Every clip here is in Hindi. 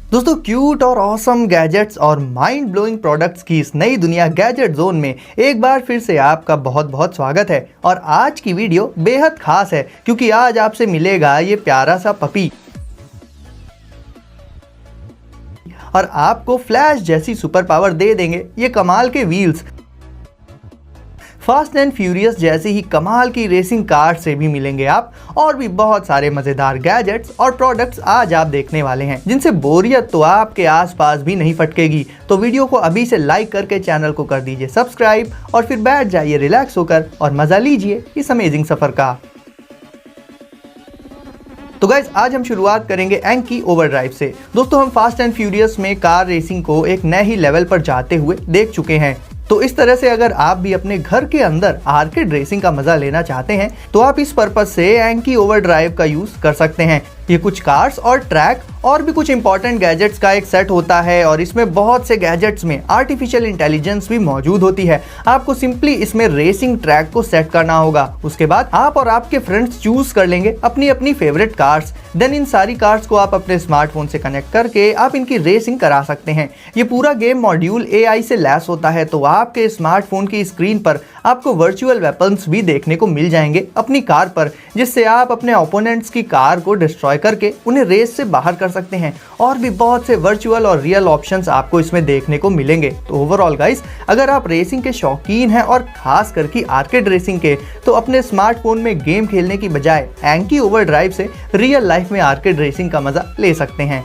दोस्तों क्यूट और ऑसम गैजेट्स और माइंड ब्लोइंग प्रोडक्ट्स की इस नई दुनिया गैजेट जोन में एक बार फिर से आपका बहुत बहुत स्वागत है। और आज की वीडियो बेहद खास है क्योंकि आज आपसे मिलेगा ये प्यारा सा पपी और आपको फ्लैश जैसी सुपर पावर दे देंगे ये कमाल के व्हील्स। फास्ट एंड फ्यूरियस जैसी ही कमाल की रेसिंग कार से भी मिलेंगे आप, और भी बहुत सारे मजेदार गैजेट्स और प्रोडक्ट्स आज आप देखने वाले हैं जिनसे बोरियत तो आपके आसपास भी नहीं फटकेगी। तो वीडियो को अभी से लाइक करके चैनल को कर दीजिए सब्सक्राइब और फिर बैठ जाइए रिलैक्स होकर और मजा लीजिए इस अमेजिंग सफर का। तो गाइज आज हम शुरुआत करेंगे एंकी ओवरड्राइव से। दोस्तों हम फास्ट एंड फ्यूरियस में कार रेसिंग को एक नए ही लेवल पर जाते हुए देख चुके हैं, तो इस तरह से अगर आप भी अपने घर के अंदर आर्केड रेसिंग का मजा लेना चाहते हैं तो आप इस पर्पज से एंकी ओवरड्राइव का यूज कर सकते हैं। ये कुछ कार्स और ट्रैक और भी कुछ इंपॉर्टेंट गैजेट्स का एक सेट होता है और इसमें बहुत से गैजेट्स में आर्टिफिशियल इंटेलिजेंस भी मौजूद होती है। आपको सिंपली इसमें रेसिंग ट्रैक को सेट करना होगा, उसके बाद आप और आपके फ्रेंड्स चूज कर लेंगे अपनी अपनी फेवरेट कार्स। देन इन सारी कार्स को आप अपने स्मार्टफोन से कनेक्ट करके आप इनकी रेसिंग करा सकते हैं। ये पूरा गेम मॉड्यूल AI से लैस होता है, तो आपके स्मार्टफोन की स्क्रीन पर आपको वर्चुअल वेपन्स भी देखने को मिल जाएंगे अपनी कार पर, जिससे आप अपने ओपोनेंट्स की कार को डिस्ट्रॉय करके उन्हें रेस से बाहर कर सकते हैं। और भी बहुत से वर्चुअल और रियल ऑप्शंस आपको इसमें देखने को मिलेंगे। तो ओवरऑल गाइस, अगर आप रेसिंग के शौकीन हैं और खास करके आर्केड रेसिंग के, तो अपने स्मार्टफोन में गेम खेलने की बजाय एंकी ओवरड्राइव से रियल लाइफ में आर्केड रेसिंग का मजा ले सकते हैं।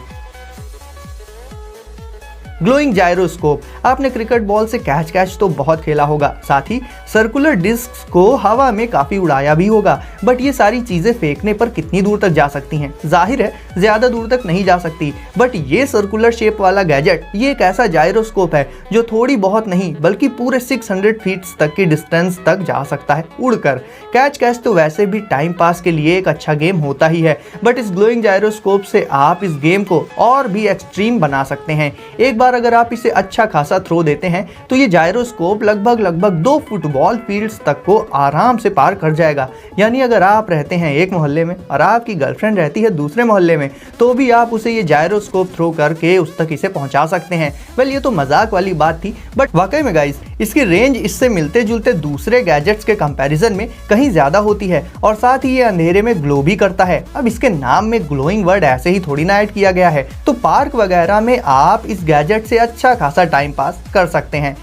Glowing gyroscope. आपने क्रिकेट बॉल से कैच तो बहुत खेला होगा, साथ ही सर्कुलर डिस्क को हवा में काफी उड़ाया भी होगा, बट ये सारी चीजें फेंकने पर कितनी दूर तक जा सकती हैं? जाहिर है ज्यादा दूर तक नहीं जा सकती, बट ये सर्कुलर शेप वाला गैजेट ये एक ऐसा जायरोस्कोप है जो थोड़ी बहुत नहीं बल्कि पूरे 600 फीट तक की डिस्टेंस तक जा सकता है उड़कर। कैच तो वैसे भी टाइम पास के लिए एक अच्छा गेम होता ही है, बट इस ग्लोइंग जायरोस्कोप से आप इस गेम को और भी एक्सट्रीम बना सकते हैं। एक बार अगर आप इसे अच्छा खासा थ्रो देते हैं तो ये जायरोस्कोप लगभग 2 फुटबॉल फील्ड्स तक को आराम से पार कर जाएगा। यानी अगर आप रहते हैं एक मोहल्ले में और आपकी गर्लफ्रेंड रहती है दूसरे मोहल्ले में, तो भी आप उसे ये जायरोस्कोप थ्रो करके उस तक इसे पहुंचा सकते हैं। वेल ये तो मजाक वाली बात थी, बट वाकई में गाइस इसकी रेंज इससे मिलते जुलते दूसरे गैजेट्स के कंपैरिजन में कहीं ज्यादा होती है, और साथ ही ये अंधेरे में ग्लो भी करता है। अब इसके नाम में ग्लोइंग वर्ड ऐसे ही थोड़ी ना ऐड किया गया है, तो पार्क वगैरह में आप इस गैजेट से अच्छा खासा टाइम पास कर सकते हैं।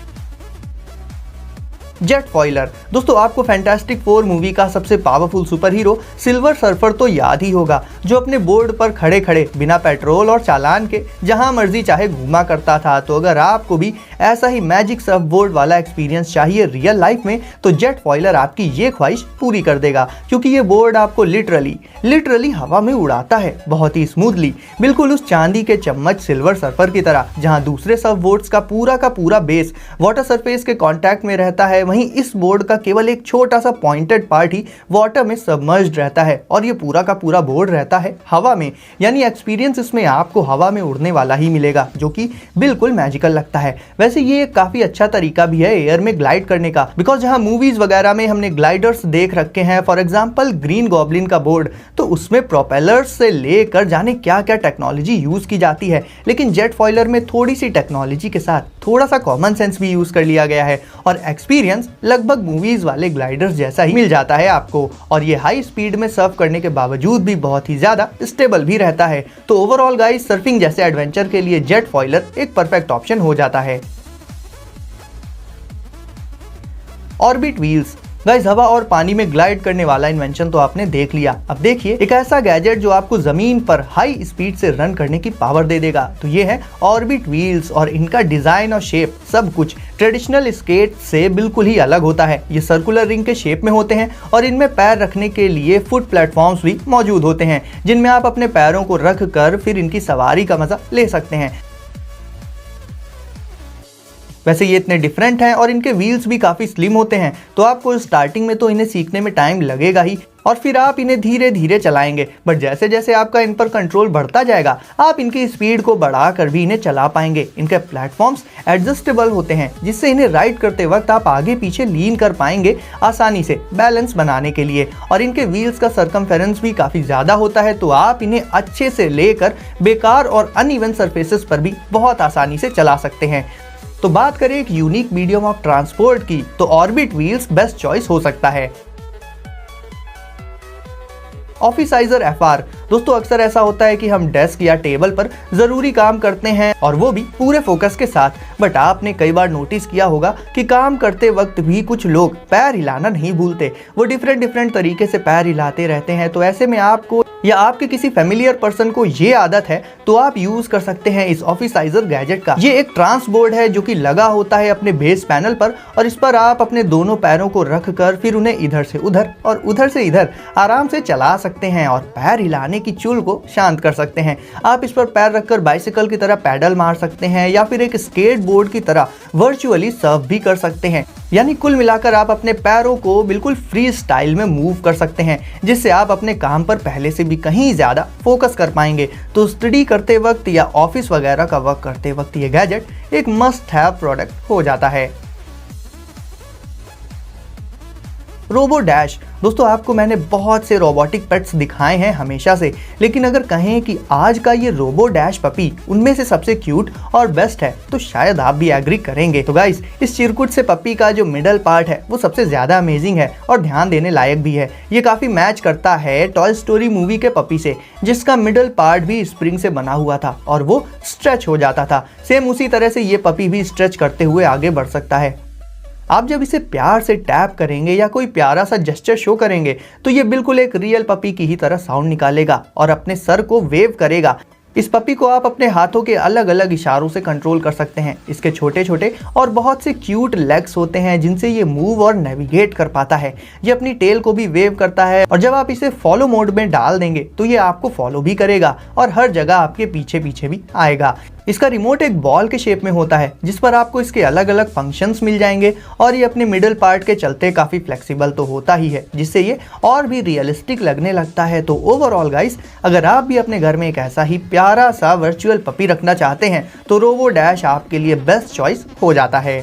जेट फॉइलर। दोस्तों आपको फैंटास्टिक 4 मूवी का सबसे powerful super hero silver surfer तो याद ही होगा, जो अपने बोर्ड पर खड़े खड़े बिना पेट्रोल और चालान के जहां मर्जी चाहे घूमा करता था। तो अगर आपको भी ऐसा ही मैजिक सर्फ बोर्ड वाला एक्सपीरियंस चाहिए रियल लाइफ में, तो जेट फॉइलर आपकी ये ख्वाहिश पूरी कर देगा, क्योंकि ये बोर्ड आपको लिटरली हवा में उड़ाता है बहुत ही स्मूथली, बिल्कुल उस चांदी के चम्मच सिल्वर सर्फर की तरह। जहां दूसरे सर्फ बोर्ड्स का पूरा बेस वाटर सरफेस के कांटेक्ट में रहता है, वहीं इस बोर्ड का केवल एक छोटा सा पॉइंटेड पार्ट ही वाटर में सबमर्ज्ड रहता है, और ये पूरा का पूरा बोर्ड रहता है हवा में। यानी एक्सपीरियंस इसमें आपको हवा में उड़ने वाला ही मिलेगा, जो कि बिल्कुल मैजिकल लगता है। वैसे ये एक काफी अच्छा तरीका भी है एयर में ग्लाइड करने का, बिकॉज जहां मूवीज वगैरह में हमने ग्लाइडर्स देख रखे हैं, फॉर एग्जाम्पल ग्रीन गॉब्लिन का बोर्ड, तो उसमें प्रोपेलर्स से लेकर जाने क्या क्या टेक्नोलॉजी यूज की जाती है, लेकिन जेट फॉइलर में थोड़ी सी टेक्नोलॉजी के साथ थोड़ा सा कॉमन सेंस भी यूज कर लिया गया है, और एक्सपीरियंस लगभग मूवीज वाले ग्लाइडर्स जैसा ही मिल जाता है आपको। और ये हाई स्पीड में सर्फ करने के बावजूद भी बहुत ही ज्यादा स्टेबल भी रहता है। तो ओवरऑल गाइस, सर्फिंग जैसे एडवेंचर के लिए जेट फॉइलर एक परफेक्ट ऑप्शन हो जाता है। Orbit wheels. गाइस हवा और पानी में ग्लाइड करने वाला इन्वेंशन तो आपने देख लिया, अब देखिए एक ऐसा गैजेट जो आपको जमीन पर हाई स्पीड से रन करने की पावर दे देगा। तो ये है ऑर्बिट व्हील्स, और इनका डिजाइन और शेप सब कुछ ट्रेडिशनल स्केट से बिल्कुल ही अलग होता है। ये सर्कुलर रिंग के शेप में होते हैं और इनमें पैर रखने के लिए फुट प्लेटफॉर्म्स भी मौजूद होते हैं, जिनमें आप अपने पैरों को रख कर फिर इनकी सवारी का मजा ले सकते हैं। वैसे ये इतने डिफरेंट हैं और इनके व्हील्स भी काफ़ी स्लिम होते हैं, तो आपको स्टार्टिंग में तो इन्हें सीखने में टाइम लगेगा ही और फिर आप इन्हें धीरे धीरे चलाएंगे। बट जैसे जैसे आपका इन पर कंट्रोल बढ़ता जाएगा आप इनकी स्पीड को बढ़ाकर भी इन्हें चला पाएंगे। इनके प्लेटफॉर्म्स एडजस्टेबल होते हैं जिससे इन्हें राइड करते वक्त आप आगे पीछे लीन कर पाएंगे आसानी से बैलेंस बनाने के लिए। और इनके व्हील्स का सर्कमफेरेंस भी काफ़ी ज़्यादा होता है, तो आप इन्हें अच्छे से लेकर बेकार और अनइवन सरफेसेस पर भी बहुत आसानी से चला सकते हैं। तो बात करें एक यूनिक मीडियम ऑफ ट्रांसपोर्ट की, तो ऑर्बिट व्हील्स बेस्ट चॉइस हो सकता है। ऑफिसाइजर FR दोस्तों, अक्सर ऐसा होता है कि हम डेस्क या टेबल पर ज़रूरी काम करते हैं और वो भी पूरे फोकस के साथ, बट आपने कई बार नोटिस किया होगा कि काम करते वक्त भी कुछ लोग पैर हिलाना नहीं भूलते। वो डिफरेंट तरीके से पैर हिलाते रहते हैं। तो ऐसे में आपको या आपके किसी फेमिलियर पर्सन को ये आदत है तो आप यूज कर सकते हैं इस ऑफिसाइजर गैजेट का। ये एक ट्रांस बोर्ड है जो कि लगा होता है अपने बेस पैनल पर और इस पर आप अपने दोनों पैरों को रख कर फिर उन्हें इधर से उधर और उधर से इधर आराम से चला सकते हैं और पैर हिलाने की चुल को शांत कर सकते हैं। आप इस पर पैर रखकर बाइसिकल की तरह पैडल मार सकते हैं या फिर एक स्केट बोर्ड की तरह वर्चुअली सर्फ भी कर सकते हैं। यानी कुल मिलाकर आप अपने पैरों को बिल्कुल फ्री स्टाइल में मूव कर सकते हैं, जिससे आप अपने काम पर पहले से भी कहीं ज़्यादा फोकस कर पाएंगे। तो स्टडी करते वक्त या ऑफिस वगैरह का वर्क करते वक्त ये गैजेट एक मस्ट हैव प्रोडक्ट हो जाता है। रोबो डैश दोस्तों, आपको मैंने बहुत से रोबोटिक पेट्स दिखाए हैं हमेशा से, लेकिन अगर कहें कि आज का ये रोबो डैश पपी उनमें से सबसे क्यूट और बेस्ट है तो शायद आप भी एग्री करेंगे। तो गाइस, इस चिरकुट से पपी का जो मिडल पार्ट है वो सबसे ज़्यादा अमेजिंग है और ध्यान देने लायक भी है। ये काफ़ी मैच करता है टॉय स्टोरी मूवी के पपी से, जिसका मिडल पार्ट भी स्प्रिंग से बना हुआ था और वो स्ट्रेच हो जाता था। सेम उसी तरह से ये पपी भी स्ट्रेच करते हुए आगे बढ़ सकता है। आप जब इसे प्यार से टैप करेंगे या कोई प्यारा सा जेस्चर शो करेंगे तो ये बिल्कुल एक रियल पपी की ही तरह साउंड निकालेगा और अपने सर को वेव करेगा। इस पपी को आप अपने हाथों के अलग अलग इशारों से कंट्रोल कर सकते हैं। इसके छोटे छोटे और बहुत से क्यूट लेग्स होते हैं जिनसे ये मूव और नेविगेट कर पाता है। ये अपनी टेल को भी वेव करता है और जब आप इसे फॉलो मोड में डाल देंगे तो ये आपको फॉलो भी करेगा और हर जगह आपके पीछे पीछे भी आएगा। इसका रिमोट एक बॉल के शेप में होता है जिस पर आपको इसके अलग अलग फंक्शंस मिल जाएंगे और ये अपने मिडल पार्ट के चलते काफ़ी फ्लेक्सिबल तो होता ही है, जिससे ये और भी रियलिस्टिक लगने लगता है। तो ओवरऑल गाइस, अगर आप भी अपने घर में एक ऐसा ही प्यारा सा वर्चुअल पपी रखना चाहते हैं तो रोबो डैश आपके लिए बेस्ट चॉइस हो जाता है।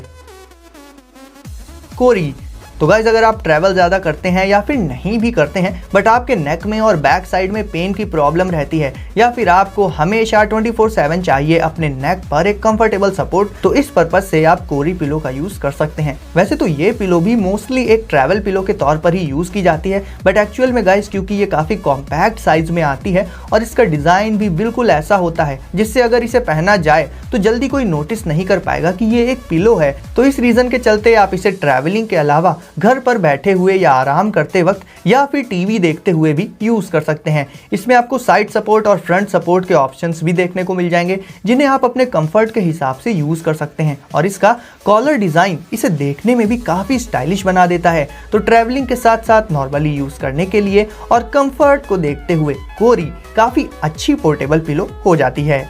कोरी, तो गाइज, अगर आप ट्रैवल ज़्यादा करते हैं या फिर नहीं भी करते हैं बट आपके नेक में और बैक साइड में पेन की प्रॉब्लम रहती है या फिर आपको हमेशा 24/7 चाहिए अपने नेक पर एक कंफर्टेबल सपोर्ट, तो इस पर्पज से आप कोरी पिलो का यूज़ कर सकते हैं। वैसे तो ये पिलो भी मोस्टली एक ट्रैवल पिलो के तौर पर ही यूज़ की जाती है, बट एक्चुअल में गाइज क्योंकि ये काफ़ी कॉम्पैक्ट साइज में आती है और इसका डिज़ाइन भी बिल्कुल ऐसा होता है जिससे अगर इसे पहना जाए तो जल्दी कोई नोटिस नहीं कर पाएगा कि ये एक पिलो है। तो इस रीज़न के चलते आप इसे ट्रैवलिंग के अलावा घर पर बैठे हुए या आराम करते वक्त या फिर टीवी देखते हुए भी यूज कर सकते हैं। इसमें आपको साइड सपोर्ट और फ्रंट सपोर्ट के ऑप्शंस भी देखने को मिल जाएंगे जिन्हें आप अपने कंफर्ट के हिसाब से यूज कर सकते हैं और इसका कॉलर डिजाइन इसे देखने में भी काफी स्टाइलिश बना देता है। तो ट्रैवलिंग के साथ साथ नॉर्मली यूज करने के लिए और कंफर्ट को देखते हुए कोरी काफी अच्छी पोर्टेबल पिलो हो जाती है।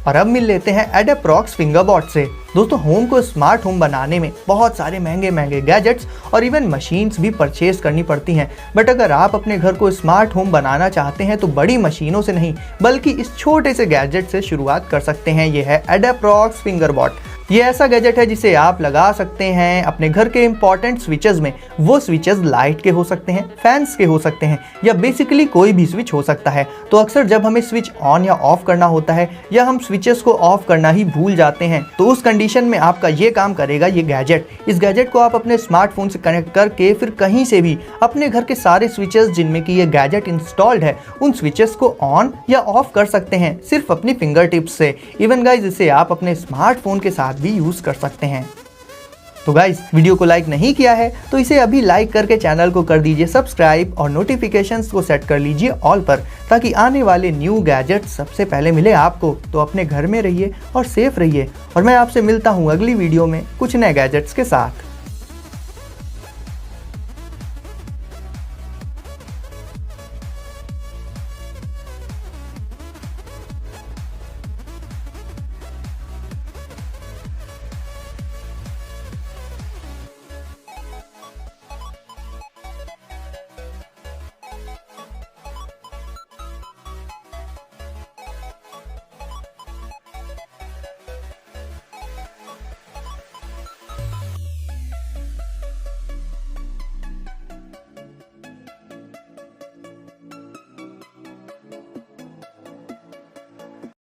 और अब मिल लेते हैं एडेप्रॉक्स फिंगरबॉट से। दोस्तों, होम को स्मार्ट होम बनाने में बहुत सारे महंगे महंगे गैजेट्स और इवन मशीन्स भी परचेज करनी पड़ती हैं, बट अगर आप अपने घर को स्मार्ट होम बनाना चाहते हैं तो बड़ी मशीनों से नहीं बल्कि इस छोटे से गैजेट से शुरुआत कर सकते हैं। ये है एडेप्रॉक्स फिंगरबॉट। ये ऐसा गैजेट है जिसे आप लगा सकते हैं अपने घर के इंपॉर्टेंट स्विचेस में। वो स्विचेस लाइट के हो सकते हैं, फैंस के हो सकते हैं या बेसिकली कोई भी स्विच हो सकता है। तो अक्सर जब हमें स्विच ऑन या ऑफ करना होता है या हम स्विचेस को ऑफ करना ही भूल जाते हैं तो उस कंडीशन में आपका ये काम करेगा ये गैजेट। इस गैजेट को आप अपने स्मार्टफोन से कनेक्ट करके फिर कहीं से भी अपने घर के सारे स्विचेस जिनमें कि ये गैजेट इंस्टॉल्ड है उन स्विचेस को ऑन या ऑफ कर सकते हैं सिर्फ अपनी फिंगर टिप्स से। इवन गाइज, इसे आप अपने स्मार्टफोन के साथ भी यूज कर सकते हैं। तो गाइस, वीडियो को लाइक नहीं किया है तो इसे अभी लाइक करके चैनल को कर दीजिए सब्सक्राइब और नोटिफिकेशंस को सेट कर लीजिए ऑल पर, ताकि आने वाले न्यू गैजेट सबसे पहले मिले आपको। तो अपने घर में रहिए और सेफ रहिए और मैं आपसे मिलता हूँ अगली वीडियो में कुछ नए गैजेट्स के साथ।